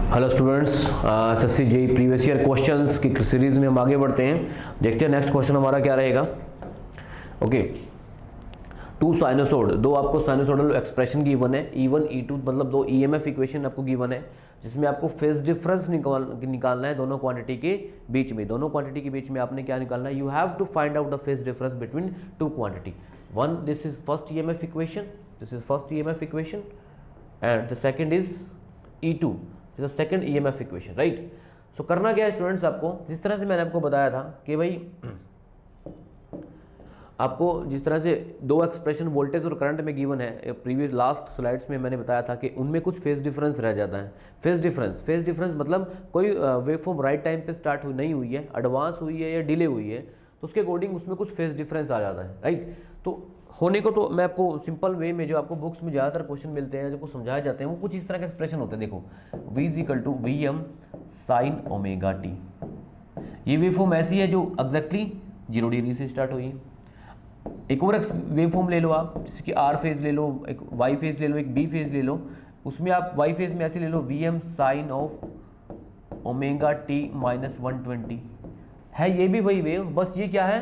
Hello students, SSC JEE previous year questions की series में हम आगे बढ़ते हैं। देखते हैं नेक्स्ट क्वेश्चन हमारा क्या रहेगा। ओके, टू साइनोसॉइड, दो आपको साइनोसॉइडल एक्सप्रेशन गिवन है, E1 E2 मतलब दो ईएमएफ इक्वेशन आपको गिवन है, जिसमें आपको फेज डिफरेंस निकालना है दोनों क्वांटिटी के बीच में। दोनों क्वांटिटी के बीच में आपने क्या निकालना है, you have to find out the phase difference between two quantity. One, this is first EMF equation, this is first EMF equation and the second is E2, second EMF equation, right. So करना क्या है students, आपको जिस तरह से मैंने आपको बताया था कि भाई आपको जिस तरह से दो एक्सप्रेशन वोल्टेज और करंट में गिवन है, प्रीवियस लास्ट स्लाइड्स में मैंने बताया था कि उनमें कुछ फेज डिफरेंस रह जाता है। फेज डिफरेंस मतलब कोई वेवफॉर्म राइट टाइम पे स्टार्ट नहीं हुई है, एडवांस हुई है या डिले हुई है, तो उसके अकॉर्डिंग उसमें कुछ फेज डिफरेंस आ जाता है, राइट। तो होने को तो मैं आपको सिंपल वे में जो आपको बुक्स में ज़्यादातर क्वेश्चन मिलते हैं, जो समझाए जाते हैं, वो कुछ इस तरह के एक्सप्रेशन होते हैं। देखो, V = VM sin ωt, ये वेवफॉर्म ऐसी है जो एग्जैक्टली 0 डिग्री से स्टार्ट हुई है। एक और वेवफॉर्म ले लो आप, जैसे कि R फेज ले लो, एक Y फेज ले लो, एक B फेज ले लो। उसमें आप Y फेज में ऐसे ले लो, VM sin of ωt - 120 है, ये भी वही वेव, बस ये क्या है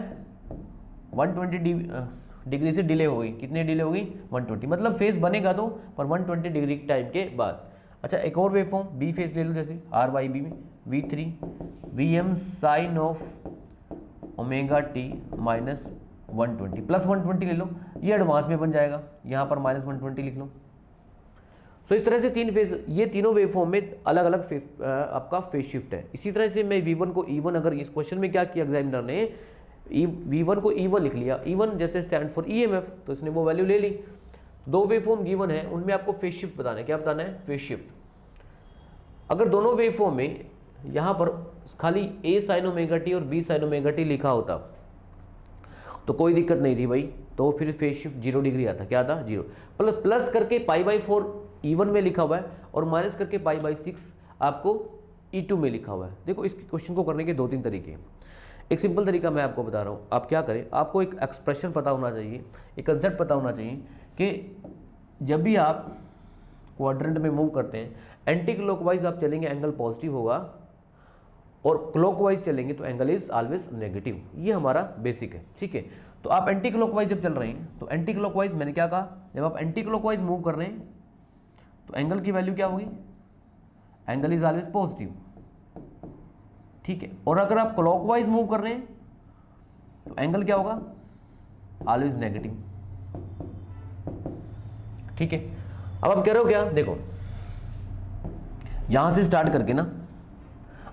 120 डिग्री से डिले हो गई। कितनी डिले हो गई 120, मतलब फेज बनेगा तो पर 120 डिग्री टाइम के बाद। अच्छा, एक और वेवफॉर्म B फेज ले लो, जैसे RYB में V3 VM sin of ωt - 120 plus 120 ले लो, ये एडवांस में बन जाएगा, यहाँ पर -120 लिख लो। तो इस तरह से तीन फेज, ये तीनों वेवफॉर्म में अलग अलग आपका फेज शिफ्ट है। इसी तरह से मैं V1 को E1, अगर इस क्वेश्चन में क्या किया एग्जामिनर ने, V1 को E1 लिख लिया, E1 जैसे स्टैंड फॉर EMF, तो इसने वो वैल्यू ले ली। दो वेवफॉर्म गिवन है, उनमें आपको फेज शिफ्ट बताना है। क्या बताना है? Phase shift. अगर दोनों वेवफॉर्म में यहाँ पर खाली A sin ωt और B sin ωt लिखा होता तो कोई दिक्कत नहीं थी भाई, तो फिर फेज शिफ्ट 0 डिग्री आता। क्या आता? 0। प्लस करके π/4 E1 में लिखा हुआ है और माइनस करके π/6 आपको E2 में लिखा हुआ है। देखो, इस क्वेश्चन को करने के दो तीन तरीके हैं। एक सिंपल तरीका मैं आपको बता रहा हूँ, आप क्या करें, आपको एक एक्सप्रेशन पता होना चाहिए, एक कंसेप्ट पता होना चाहिए कि जब भी आप क्वाड्रेंट में मूव करते हैं, एंटी क्लॉकवाइज आप चलेंगे एंगल पॉजिटिव होगा, और क्लॉकवाइज चलेंगे तो एंगल इज ऑलवेज नेगेटिव। ये हमारा बेसिक है, ठीक है। तो आप एंटी क्लॉकवाइज जब चल रहे हैं, तो एंटी क्लॉकवाइज मैंने क्या कहा, जब आप एंटी क्लॉकवाइज मूव कर रहे हैं तो एंगल की वैल्यू क्या होगी, एंगल इज ऑलवेज पॉजिटिव, ठीक है। और अगर आप क्लॉकवाइज मूव कर रहे हैं तो एंगल क्या होगा, ऑलवेज नेगेटिव, ठीक है। अब आप कह रहे हो क्या, देखो यहां से स्टार्ट करके ना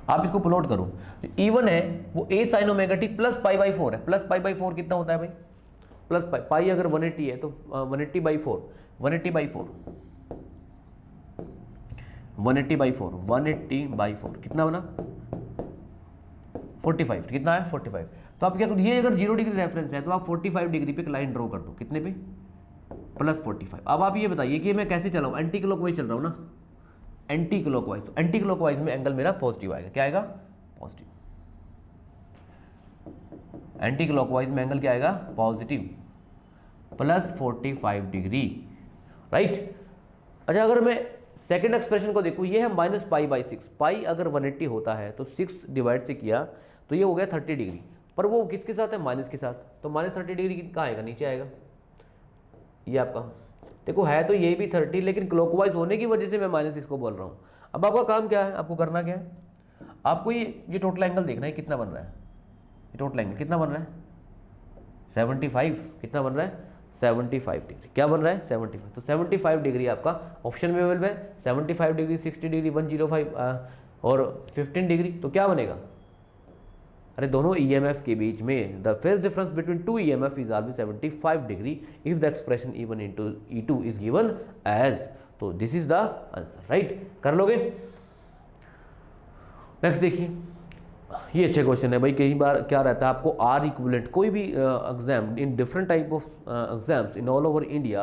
आप इसको प्लॉट करो। जो E1 है वो A sin ωt प्लस π/4 है। प्लस π/4 कितना होता है भाई, प्लस पाई अगर 180 है तो 180/4 कितना बना 45, कितना है 45। तो आप क्या करो, ये अगर 0 डिग्री रेफरेंस है तो आप 45 डिग्री पे एक लाइन ड्रॉ कर दो, कितने पे, प्लस 45। अब आप ये बताइए कि मैं कैसे चलाऊं, एंटी क्लॉकवाइज चल रहा हूं ना, एंटी क्लॉकवाइज, एंटी क्लॉकवाइज में एंगल मेरा पॉजिटिव आएगा। क्या आएगा? पॉजिटिव। एंटी क्लॉकवाइज में एंगल क्या आएगा? Positive, plus 45 degree, right. अच्छा, अगर मैं सेकंड एक्सप्रेशन को देखूं, ये है -π/6। पाई अगर 180 होता है तो 6 डिवाइड से किया तो ये हो गया 30 डिग्री, पर वो किसके साथ है, माइनस के साथ, तो -30 डिग्री कहाँ आएगा, नीचे आएगा। ये आपका देखो है तो ये भी 30, लेकिन क्लॉकवाइज होने की वजह से मैं माइनस इसको बोल रहा हूँ। अब आपका काम क्या है, आपको करना क्या है, आपको ये टोटल एंगल देखना है कितना बन रहा है। ये टोटल एंगल कितना बन रहा है 75, कितना बन रहा है 75 डिग्री। क्या बन रहा है 75, तो 75 डिग्री आपका ऑप्शन में अवेलेबल है। 75 डिग्री, 60 डिग्री, 105 और 15 डिग्री, तो क्या बनेगा, अरे दोनों EMF के बीच में the phase difference between two EMF is always 75 degree if the expression E1 into E2 is given as, तो this is the answer, right. कर लोगे? नेक्स्ट देखिए, ये अच्छा क्वेश्चन है भाई। कई बार क्या रहता है, आपको R इक्विवेलेंट कोई भी exam in different type of exams in all over India,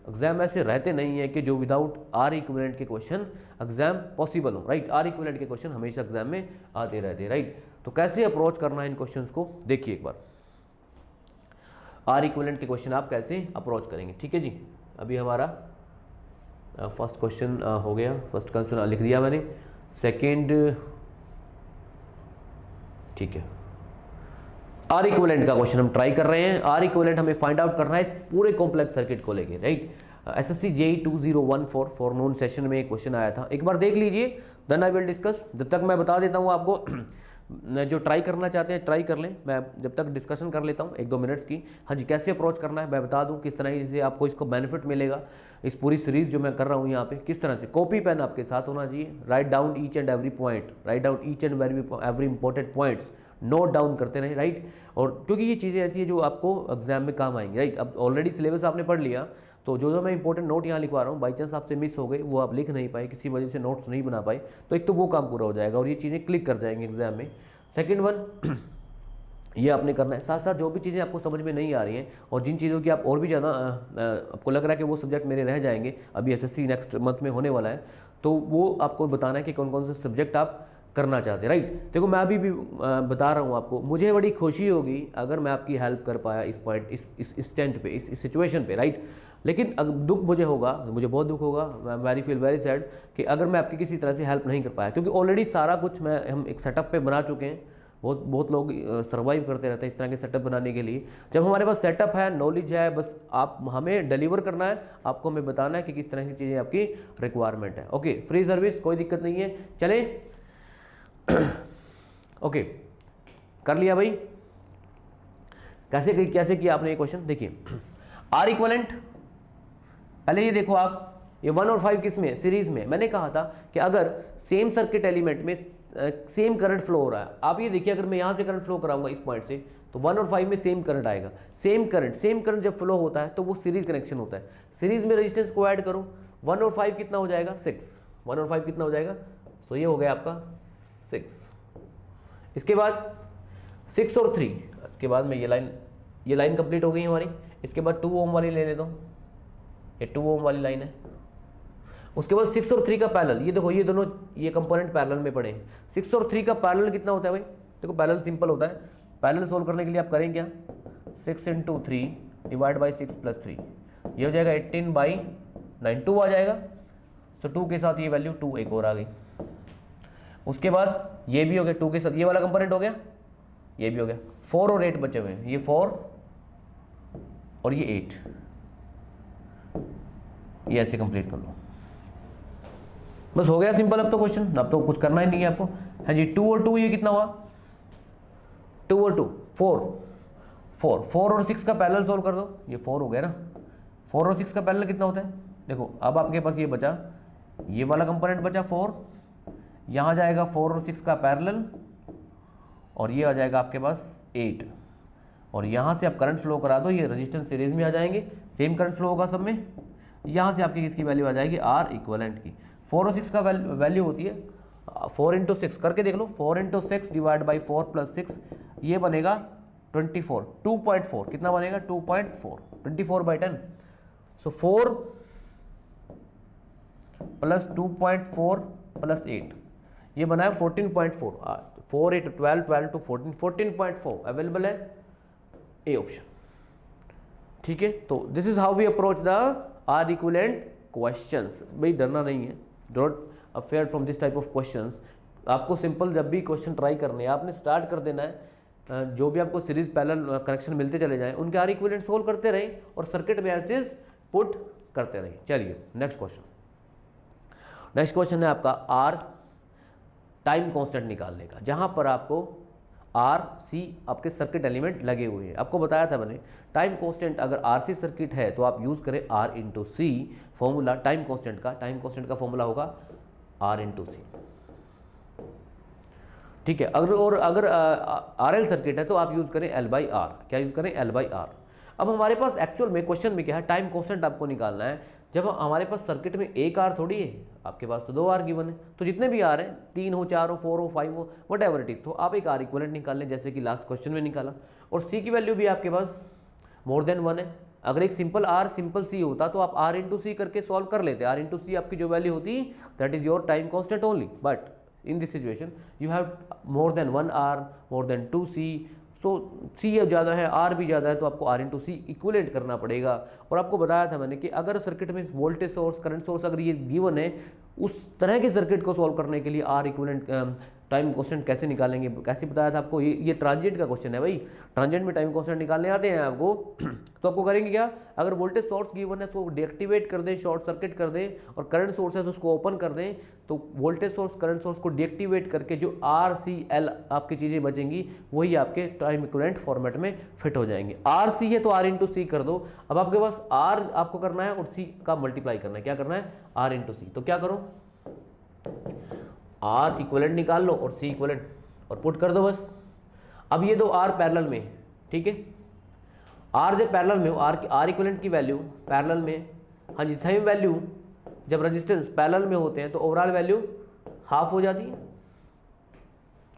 exam ऐसे रहते नहीं है कि जो विदाउट R इक्विवेलेंट के क्वेश्चन एग्जाम पॉसिबल हो, राइट। R इक्विवेलेंट के क्वेश्चन हमेशा एग्जाम में आते रहते हैं, राइट। तो कैसे अप्रोच करना है इन क्वेश्चंस को, देखिए एक बार। R इक्विवेलेंट के क्वेश्चन आप कैसे अप्रोच करेंगे, ठीक है जी। अभी हमारा फर्स्ट क्वेश्चन हो गया, फर्स्ट क्वेश्चन लिख दिया मैंने। सेकेंड, ठीक है, आर इक्विवेलेंट का क्वेश्चन हम ट्राई कर रहे हैं। आर इक्विवेलेंट हमें फाइंड आउट करना है इस पूरे कॉम्प्लेक्स सर्किट को लेके, राइट। एसएससी जेई 2014 फॉरनून सेशन में एक क्वेश्चन आया था, एक बार देख लीजिए, देन आई विल डिस्कस। जब तक मैं बता देता हूँ आपको जो ट्राई करना चाहते हैं ट्राई कर लें, मैं जब तक डिस्कशन कर लेता हूँ 1-2 मिनट्स की। हाँ जी, कैसे अप्रोच करना है मैं बता दूँ, किस तरह से आपको इसको बेनिफिट मिलेगा इस पूरी सीरीज जो मैं कर रहा हूँ यहाँ पे, किस तरह से। कॉपी पेन आपके साथ होना चाहिए, write down each and every point, write down each and every important points, note down करते रहें, राइट। और क्योंकि ये चीज़ें ऐसी है जो आपको एग्जाम में काम आएंगी, राइट। अब ऑलरेडी सिलेबस आपने पढ़ लिया, तो जो मैं इंपॉर्टेंट नोट यहाँ लिखवा रहा हूँ, बाई चांस आपसे मिस हो गए, वो आप लिख नहीं पाए, किसी वजह से नोट्स नहीं बना पाए, तो एक तो वो काम पूरा हो जाएगा और ये चीज़ें क्लिक कर जाएंगे एग्जाम में। सेकंड वन ये आपने करना है, साथ साथ जो भी चीज़ें आपको समझ में नहीं आ रही हैं और जिन चीज़ों की आप और भी ज़्यादा आपको लग रहा है कि वो सब्जेक्ट मेरे रह जाएंगे, अभी एसएससी नेक्स्ट मंथ में होने वाला है, तो वो आपको बताना है कि कौन कौन से सब्जेक्ट आप करना चाहते हैं, राइट। देखो मैं अभी भी बता रहा हूँ आपको, मुझे बड़ी खुशी होगी अगर मैं आपकी हेल्प कर पाया इस पॉइंट, इस टेंट पे, इस सिचुएशन पे, राइट। लेकिन दुख मुझे होगा, मुझे बहुत दुख होगा, मैं फील वेरी सैड कि अगर मैं आपकी किसी तरह से हेल्प नहीं कर पाया, क्योंकि ऑलरेडी सारा कुछ हम एक सेटअप पे बना चुके हैं। बहुत लोग सर्वाइव करते रहते हैं इस तरह के सेटअप बनाने के लिए। जब हमारे पास सेटअप है, नॉलेज है, बस आप हमें डिलीवर करना है, आपको हमें बताना है कि किस तरह की चीज़ें आपकी रिक्वायरमेंट है। ओके, फ्री सर्विस, कोई दिक्कत नहीं है, चले। ओके, कर लिया भाई। कैसे किया आपने ये क्वेश्चन, देखिए आर इक्विवेलेंट, पहले ये देखो आप, ये 1 और 5 किस में, सीरीज में। मैंने कहा था कि अगर सेम सर्किट एलिमेंट में सेम करंट फ्लो हो रहा है, आप ये देखिए, अगर मैं यहाँ से करंट फ्लो कराऊंगा इस पॉइंट से, तो 1 और 5 में सेम करंट आएगा। सेम करंट जब फ्लो होता है तो वो सीरीज कनेक्शन होता है। सीरीज में रेजिस्टेंस को ऐड करो, 1 और 5 कितना हो जाएगा, 6। 1 और 5 कितना हो जाएगा, सो ये हो गया आपका 6। इसके बाद 6 और 3, इसके बाद में ये लाइन कंप्लीट हो गई हमारी। इसके बाद 2 ओम वाली ले लेता हूँ, ये 2 ओम वाली लाइन है। उसके बाद 6 और 3 का पैरेलल, ये देखो, ये दोनों ये कंपोनेंट पैरेलल में पड़े हैं। 6 और 3 का पैरेलल कितना होता है भाई, देखो पैरेलल सिंपल होता है। पैरेलल सोल्व करने के लिए आप करें क्या, 6 × 3 डिवाइड बाई 6 + 3, ये हो जाएगा 18/9, 2 आ जाएगा। सो 2 के साथ ये वैल्यू 2 एक और आ गई। उसके बाद ये भी हो गया, 2 के साथ ये वाला कंपोनेंट हो गया, ये भी हो गया। 4 और 8 बचे हुए हैं, ये 4 और ये 8, ये ऐसे कंप्लीट कर लो, बस हो गया सिंपल। अब तो क्वेश्चन, अब तो कुछ करना ही नहीं है आपको। हाँ जी, 2 और 2 ये कितना हुआ, 2 और 2 4 और 6 का पैरेलल सोल्व कर दो, ये 4 हो गया ना। 4 और 6 का पैरेलल कितना होता है, देखो अब आपके पास ये बचा, ये वाला कंपोनेंट बचा 4, यहाँ जाएगा 4 और 6 का पैरेलल, और ये आ जाएगा आपके पास 8, और यहाँ से आप करंट फ्लो करा दो, ये रेजिस्टेंस सीरीज में आ जाएंगे, सेम करंट फ्लो होगा सब में। यहाँ से आपकी किसकी वैल्यू आ जाएगी, आर इक्विवेलेंट की। 4 और 6 का वैल्यू होती है 4 × 6, करके देख लो, 4 × 6 डिवाइड बाई 4 + 6, ये बनेगा 24, 2.4 कितना बनेगा, 2.4, 24/10। सो 4 + 2.4 + 8, ये बना है 14.4। 4, 8, 12, 12 to 14, 14.4 अवेलेबल है, ए ऑप्शन। ठीक है, तो this is how we approach the R equivalent questions. भाई डरना नहीं है, don't afraid from this type of questions. आपको सिंपल जब भी क्वेश्चन ट्राई करने हैं, आपने स्टार्ट कर देना है, जो भी आपको सीरीज पैरेलल कनेक्शन मिलते चले जाएं, उनके आर इक्विवेलेंट सोल्व करते रहें और सर्किट में एज इज पुट करते रहें। चलिए नेक्स्ट क्वेश्चन है आपका आर टाइम कांस्टेंट निकालने का, जहां पर आपको आर सी आपके सर्किट एलिमेंट लगे हुए हैं। आपको बताया था मैंने, टाइम कांस्टेंट अगर आरसी सर्किट है तो आप यूज करें R × C formula time constant का फॉर्मूला होगा आर × सी। ठीक है, अगर आर एल सर्किट है तो आप यूज करें L/R। क्या यूज करें, L/R। अब हमारे पास एक्चुअल में क्वेश्चन में क्या है, टाइम कांस्टेंट आपको निकालना है। जब हमारे पास सर्किट में एक आर थोड़ी है, आपके पास तो 2 आर गिवन है, तो जितने भी आर हैं, 3 हो, 4 हो, 4 हो, 5 हो, वट एवर इट इज, तो आप एक आर इक्विवेलेंट निकाल लें, जैसे कि लास्ट क्वेश्चन में निकाला। और सी की वैल्यू भी आपके पास मोर देन 1 है। अगर एक सिंपल आर सिंपल सी होता तो आप आर × सी करके सॉल्व कर लेते। आर × सी आपकी जो वैल्यू होती, that is your time constant only. But in this situation you have more than 1 R, more than 2 C, so C ज़्यादा है, R भी ज़्यादा है, तो आपको R × C इक्विवेलेंट करना पड़ेगा। और आपको बताया था मैंने कि अगर सर्किट में वोल्टेज सोर्स, करंट सोर्स अगर ये गिवन है, उस तरह के सर्किट को सॉल्व करने के लिए आर इक्विवेलेंट टाइम कांस्टेंट कैसे निकालेंगे, कैसे बताया था आपको, ये ट्रांजिएंट का क्वेश्चन है भाई, ट्रांजिएंट में टाइम कांस्टेंट निकालने आते हैं आपको। तो आपको करेंगे क्या, अगर वोल्टेज सोर्स गिवन है उसको डीएक्टिवेट कर दें, शॉर्ट सर्किट कर दें, और करंट सोर्स है तो उसको ओपन कर दें, तो वोल्टेज सोर्स करंट सोर्स को डीएक्टिवेट करके जो RCL आपकी चीज़ें बचेंगी वही आपके टाइम इक्विवेलेंट फॉर्मेट में फिट हो जाएंगे। RC है तो R इंटू सी कर दो। अब आपके पास R आपको करना है और C का मल्टीप्लाई करना है, क्या करना है, R इंटू सी। तो क्या करो, R इक्विवेलेंट निकाल लो और C इक्विवेलेंट और पुट कर दो बस। अब ये दो R पैरेलल में, ठीक है, R जब पैरेलल में हो, R इक्विवेलेंट की वैल्यू पैरेलल में, हाँ जी, सेम वैल्यू जब रेजिस्टेंस पैरेलल में होते हैं तो ओवरऑल वैल्यू हाफ हो जाती है।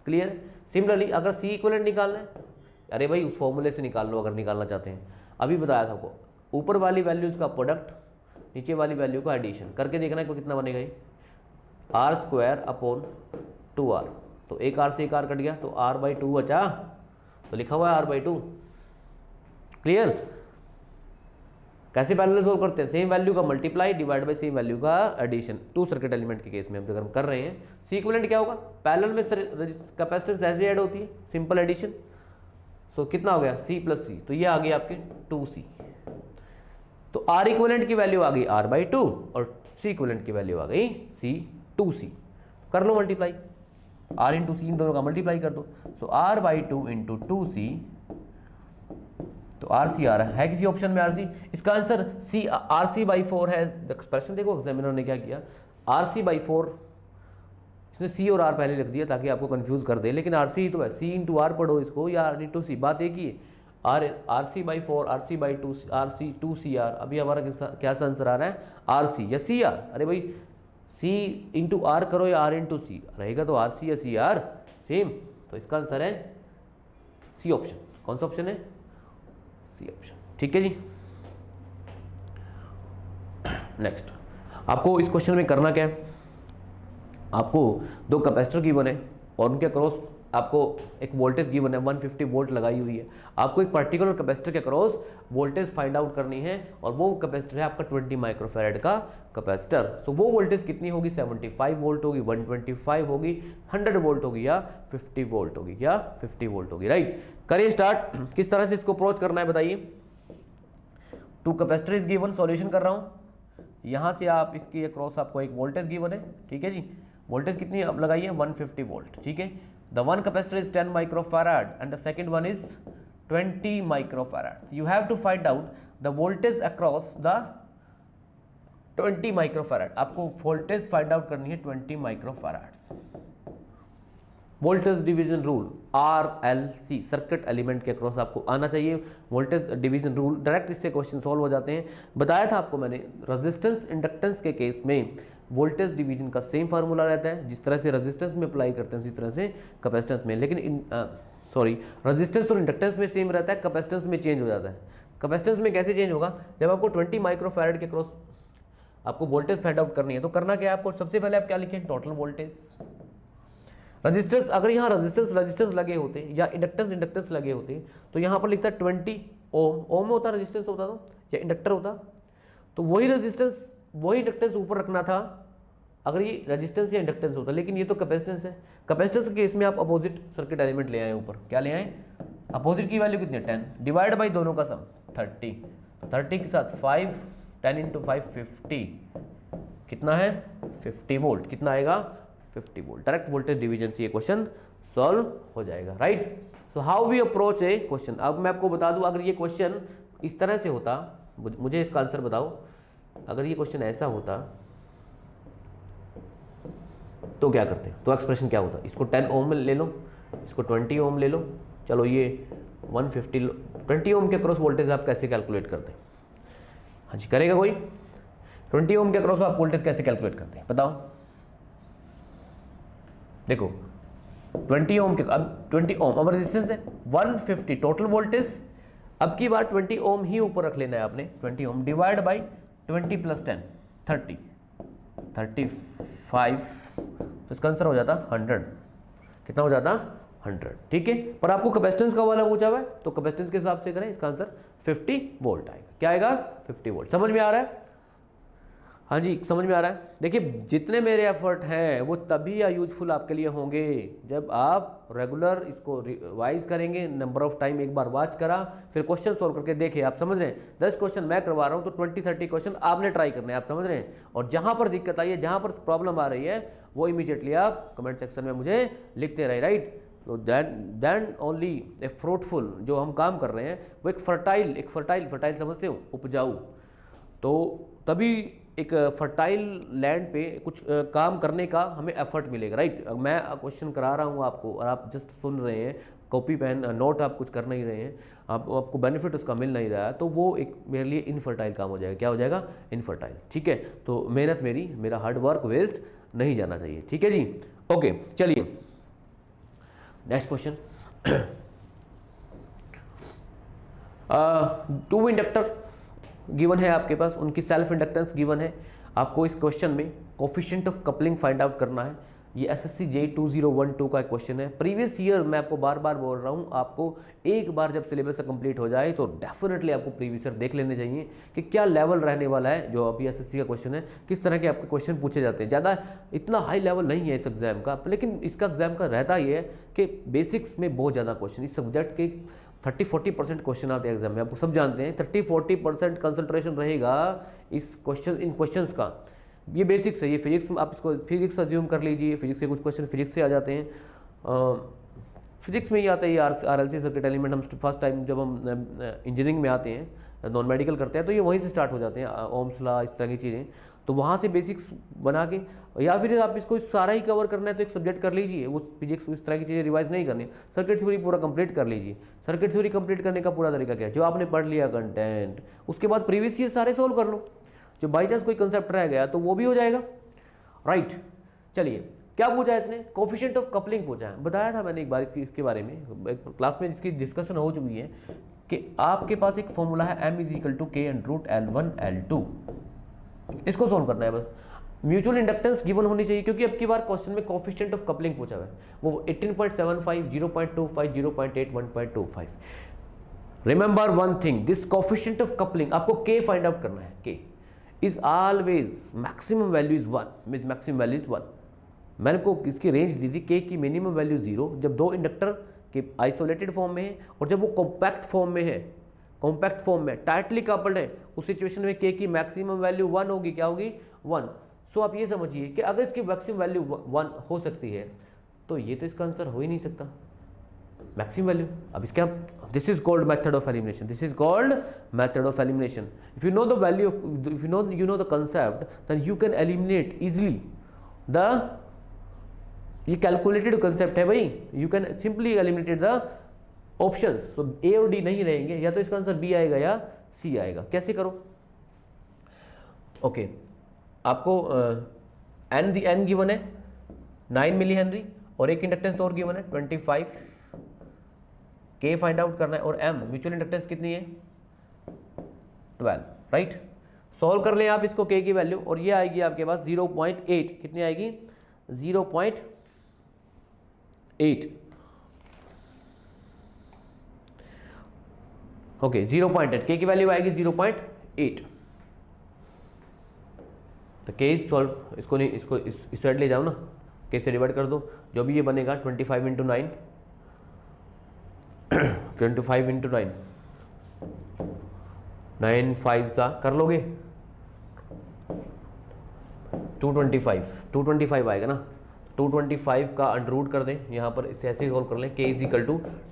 क्लियर। सिमिलरली अगर C इक्विवेलेंट निकालना है, अरे भाई उस फॉर्मूले से निकाल लो अगर निकालना चाहते हैं, अभी बताया था आपको, ऊपर वाली वैल्यूज का प्रोडक्ट, नीचे वाली वैल्यू का एडिशन करके देखना है कितना बनेगा ये, R² अपॉन 2R। तो एक R से एक R कट गया तो R/2 बचा, तो लिखा हुआ है R/2। क्लियर। कैसे पैरेलल सोल्व करते हैं, सेम वैल्यू का multiply divide by same value का एडिशन, टू सर्किट एलिमेंट के केस में अगर हम कर रहे हैं। C इक्विवेलेंट क्या होगा, पैरेलल में कैपेसिटेंस ऐसे ऐड होती है, सिंपल एडिशन। सो कितना हो गया C + C, तो ये आ गई आपके 2C। तो R इक्विवेलेंट की वैल्यू आ गई R/2 और C इक्विवेलेंट की वैल्यू आ गई C2C। कर लो मल्टीप्लाई, R इंटू सी, इन दोनों का मल्टीप्लाई कर दो। सो R/2 इंटू 2C, तो RC आ रहा है किसी ऑप्शन में RC, इसका आंसर RC/4 है। एक्सप्रेशन देखो एग्जामिनर ने क्या किया, RC/4, इसने C और R पहले लिख दिया ताकि आपको कंफ्यूज कर दे, लेकिन RC ही तो है, C इंटू R पढ़ो इसको या R इंटू सी, बात एक ही है। RC/4, RC/2, RC2CR। अभी हमारा क्या आंसर आ रहा है, RC या CR। अरे भाई C इंटू R करो या R इंटू सी, रहेगा तो RC या CR सेम, तो इसका आंसर है C ऑप्शन। कौन सा ऑप्शन है, C ऑप्शन। ठीक है जी। नेक्स्ट आपको इस क्वेश्चन में करना क्या है, आपको दो कैपेसिटर गिवन है और उनके अक्रॉस आपको एक वोल्टेज गिवन है, 150 वोल्ट लगाई हुई है। आपको एक पर्टिकुलर कैपेसिटर के अक्रॉस वोल्टेज फाइंड आउट करनी है और वो कैपेसिटर है आपका 20 माइक्रोफैराड का कैपेसिटर। सो वो वोल्टेज कितनी होगी, 75 वोल्ट होगी, 125 होगी, 100 वोल्ट होगी या 50 वोल्ट होगी, या 50 वोल्ट होगी। राइट, करिए स्टार्ट। किस तरह से इसको अप्रोच करना है बताइए। Two capacitor is given, solution कर रहा हूँ। यहाँ से आप इसके अक्रॉस आपको एक वोल्टेज गिवन है, ठीक है जी। वोल्टेज कितनी अब लगाई है, 150 वोल्ट, ठीक है। The one capacitor is 10 microfarad and the second one is 20 microfarad. You have to find out the voltage across the 20 microfarad. आपको voltage find out करनी है 20 microfarads. Voltage division rule RLC, circuit element के across आपको आना चाहिए voltage division rule. Direct इससे question solve हो जाते हैं। बताया था आपको मैंने, रेजिस्टेंस इंडक्टेंस के केस में वोल्टेज डिवीजन का सेम फार्मूला रहता है, जिस तरह से रेजिस्टेंस में अप्लाई करते हैं उसी तरह से कैपेसिटेंस में, लेकिन रेजिस्टेंस और इंडक्टेंस में सेम रहता है, कैपेसिटेंस में चेंज हो जाता है। कैपेसिटेंस में कैसे चेंज होगा, जब आपको 20 माइक्रोफैराड के क्रॉस आपको वोल्टेज फाइंड आउट करनी है तो करना क्या है आपको, सबसे पहले आप क्या लिखें, टोटल वोल्टेज। रेजिस्टेंस, अगर यहाँ रेजिस्टेंस लगे होते या इंडक्टेंस लगे होते तो यहाँ पर लिखता है 20 ओम में होता, रेजिस्टेंस होता तो या इंडक्टर होता, तो वही रेजिस्टेंस वही इंडक्टेंस ऊपर रखना था अगर ये रेजिस्टेंस या इंडक्टेंस होता, लेकिन ये तो कैपेसिटेंस है। कैपेसिटेंस के केस में आप अपोजिट सर्किट एलिमेंट ले आए ऊपर, क्या ले आए, अपोजिट की वैल्यू कितनी है 10, डिवाइड बाई दोनों का सम 30, 30 के साथ 5, 10 इंटू 5 50, कितना है 50 वोल्ट, कितना आएगा 50 वोल्ट। डायरेक्ट वोल्टेज डिवीजन से ये क्वेश्चन सॉल्व हो जाएगा। Right, so how we approach a question. अब मैं आपको बता दूं, अगर ये क्वेश्चन इस तरह से होता, मुझे इसका आंसर बताओ, अगर ये क्वेश्चन ऐसा होता तो क्या करते, तो एक्सप्रेशन क्या होता, इसको 10 ओम ले लो, इसको 20 ओम ले लो, चलो ये 150 20 ओम के क्रॉस वोल्टेज आप कैसे कैलकुलेट करते हैं, हाँ जी करेगा कोई, 20 ओम के क्रॉस आप वोल्टेज कैसे कैलकुलेट करते हैं बताओ। देखो 20 ओम के, अब 20 ओम अब रेजिस्टेंस है, 150 टोटल वोल्टेज, अब की बार 20 ओम ही ऊपर रख लेना है आपने, 20 ओम डिवाइड बाई 20 + 10 30, 35, तो इसका आंसर हो जाता 100, कितना हो जाता 100, ठीक है। पर आपको कैपेसिटेंस का वाला पूछा हुआ है तो कैपेसिटेंस के हिसाब से करें, इसका आंसर 50 वोल्ट आएगा, क्या आएगा 50 वोल्ट। समझ में आ रहा है। हाँ जी, समझ में आ रहा है। देखिए जितने मेरे एफर्ट हैं वो तभी यूजफुल आपके लिए होंगे जब आप रेगुलर इसको रिवाइज करेंगे, नंबर ऑफ टाइम एक बार वॉच करा, फिर क्वेश्चन सॉल्व करके देखे। आप समझ रहे हैं, 10 क्वेश्चन मैं करवा रहा हूँ तो 20-30 क्वेश्चन आपने ट्राई करने हैं। आप समझ रहे हैं, और जहाँ पर दिक्कत आई है, जहाँ पर प्रॉब्लम आ रही है, वो इमीडिएटली आप कमेंट सेक्शन में मुझे लिखते रहे, राइट। तो देन ओनली ए फ्रूटफुल, जो हम काम कर रहे हैं वो एक फर्टाइल समझते हो, उपजाऊ, तो तभी एक फर्टाइल लैंड पे कुछ काम करने का हमें एफर्ट मिलेगा, राइट। मैं क्वेश्चन करा रहा हूँ आपको और आप जस्ट सुन रहे हैं, कॉपी पेन नोट आप कुछ कर नहीं रहे हैं, आपको बेनिफिट उसका मिल नहीं रहा है, तो वो एक मेरे लिए इनफर्टाइल काम हो जाएगा। क्या हो जाएगा? इनफर्टाइल, ठीक है। तो मेहनत मेरा हार्ड वर्क वेस्ट नहीं जाना चाहिए, ठीक है जी। ओके, चलिए next question. Two inductor given है आपके पास, उनकी सेल्फ इंडक्टेंस गिवन है। आपको इस क्वेश्चन में coefficient of coupling find out करना है। ये एसएससी JEE 2012 का क्वेश्चन है। प्रीवियस ईयर मैं आपको बार बार बोल रहा हूँ, आपको एक बार जब सिलेबस कंप्लीट हो जाए तो डेफिनेटली आपको प्रीवियस ईयर देख लेने चाहिए कि क्या लेवल रहने वाला है। जो अभी एसएससी का क्वेश्चन है, किस तरह के आपके क्वेश्चन पूछे जाते हैं। ज़्यादा इतना हाई लेवल नहीं है इस एग्जाम का, लेकिन इसका एग्जाम का रहता ये है कि बेसिक्स में बहुत ज़्यादा क्वेश्चन, इस सब्जेक्ट के 30-40% क्वेश्चन आते हैं एग्जाम में, आपको सब जानते हैं। 30-40% कंसंट्रेशन रहेगा इन क्वेश्चंस का। ये बेसिक्स है, ये फिजिक्स, आप इसको फिजिक्स अज्यूम कर लीजिए, फिजिक्स के कुछ क्वेश्चन फिजिक्स से आ जाते हैं। फिजिक्स में ही आता है ये RLC सर्किट एलिमेंट। हम फर्स्ट टाइम जब हम इंजीनियरिंग में आते हैं, नॉन मेडिकल करते हैं, तो ये वहीं से स्टार्ट हो जाते हैं, ओम्स लॉ, इस तरह की चीज़ें। तो वहाँ से बेसिक्स बना के, या फिर आप इसको सारा ही कवर करना है तो एक सब्जेक्ट कर लीजिए, वो फिजिक्स इस तरह की चीज़ें रिवाइज नहीं करनी। सर्किट थ्योरी पूरा कंप्लीट कर लीजिए। सर्किट थ्योरी कंप्लीट करने का पूरा तरीका क्या है? जो आपने पढ़ लिया कंटेंट, उसके बाद प्रीवियस ईयर सारे सोल्व कर लो। जो बाई चांस कोई कंसेप्ट रह गया तो वो भी हो जाएगा, राइट। चलिए, क्या पूछा है इसने? कोफिशिएंट ऑफ कपलिंग पूछा है। बताया था मैंने एक बार इसके बारे में, एक क्लास में इसकी डिस्कशन हो चुकी है कि आपके पास एक फॉर्मूला है M = K√L1L2। इसको सोल्व करना है बस। म्यूचुअल इंडक्टेंस गिवन होनी चाहिए, क्योंकि अब की बार क्वेश्चन में कोफिशिएंट ऑफ कपलिंग पूछा हुआ है। वो 18.75, 0.25, 0.8, 1.25। Remember one thing, this coefficient of coupling आपको K फाइंड आउट करना है। K is always maximum value is 1, means maximum value is 1। मैंने को इसकी रेंज दी थी K की मिनिमम वैल्यू 0 जब दो इंडक्टर के आइसोलेटेड फॉर्म में है, और जब वो कॉम्पैक्ट फॉर्म में है, कॉम्पैक्ट फॉर्म में टाइटली कपल्ड है, उस सिचुएशन में K की मैक्सिमम वैल्यू 1 होगी। क्या होगी? 1। सो आप ये समझिए कि अगर इसकी मैक्सिमम वैल्यू 1 हो सकती है तो ये तो इसका आंसर हो ही नहीं सकता मैक्सिमम वैल्यू। अब इसके this is called method of elimination, this is called method of elimination. If you know the value of, if you know the concept, then you can eliminate easily the, ये calculated concept है भाई, you can simply eliminated the options. So A और D नहीं रहेंगे, या तो इसका answer B आएगा या C आएगा। कैसे करो? ओके, आपको N गिवन है 9 मिली हेनरी, और एक इंडक्टेंस और गिवन है 25। K फाइंड आउट करना है, और M म्यूचुअल इंडक्टेंस कितनी है? 12, राइट। सॉल्व कर लें आप इसको K की वैल्यू, और ये आएगी आपके पास 0.8। कितनी आएगी? 0.8। ओके, 0.8 K की वैल्यू आएगी 0.8। तो K इज सॉल्व, इसको नहीं, इसको इस साइड ले जाओ ना, K से डिवाइड कर दो, जो भी ये बनेगा 25 × 9, 25 × 9, 9 5 सा कर लोगे 225 आएगा ना। 225 का अंडर रूट कर दें, यहाँ पर इसे ऐसे सॉल्व कर लें, K =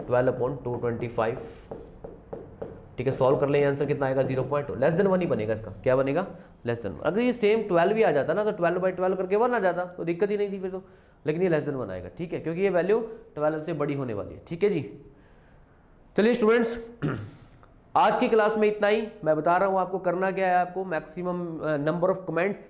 12/225। ठीक है, सॉल्व कर लें, आंसर कितना आएगा? 0.2। लेस देन 1 ही बनेगा इसका। क्या बनेगा? Less than 1। अगर ये सेम 12 भी आ जाता ना, तो 12/12 करके 1 आ जाता, तो दिक्कत ही नहीं थी फिर तो। लेकिन ये लेस देन 1 आएगा, ठीक है, क्योंकि ये वैल्यू 12 से बड़ी होने वाली है। ठीक है जी। चलिए स्टूडेंट्स, आज की क्लास में इतना ही। मैं बता रहा हूँ आपको करना क्या है। आपको मैक्सिमम नंबर ऑफ कमेंट्स,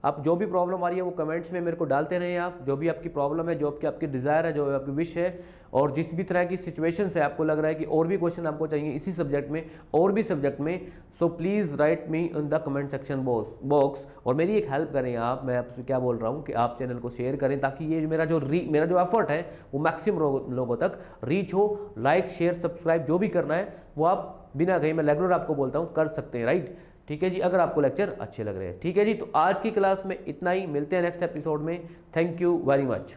आप जो भी प्रॉब्लम आ रही है वो कमेंट्स में मेरे को डालते रहे। आप जो भी आपकी प्रॉब्लम है, जो आपकी डिज़ायर है, जो आपकी विश है, और जिस भी तरह की सिचुएशन है, आपको लग रहा है कि और भी क्वेश्चन आपको चाहिए इसी सब्जेक्ट में और भी सब्जेक्ट में, so please write me in the comment section box. और मेरी एक हेल्प करें आप, मैं आपसे क्या बोल रहा हूँ कि आप चैनल को शेयर करें, ताकि ये मेरा जो एफर्ट है वो मैक्सिमम लोगों तक रीच हो। लाइक शेयर सब्सक्राइब जो भी करना है वो आप बिना कहीं, मैं रेगुलर आपको बोलता हूँ, कर सकते हैं, राइट। ठीक है जी, अगर आपको लेक्चर अच्छे लग रहे हैं। ठीक है जी, तो आज की क्लास में इतना ही, मिलते हैं नेक्स्ट एपिसोड में। Thank you very much.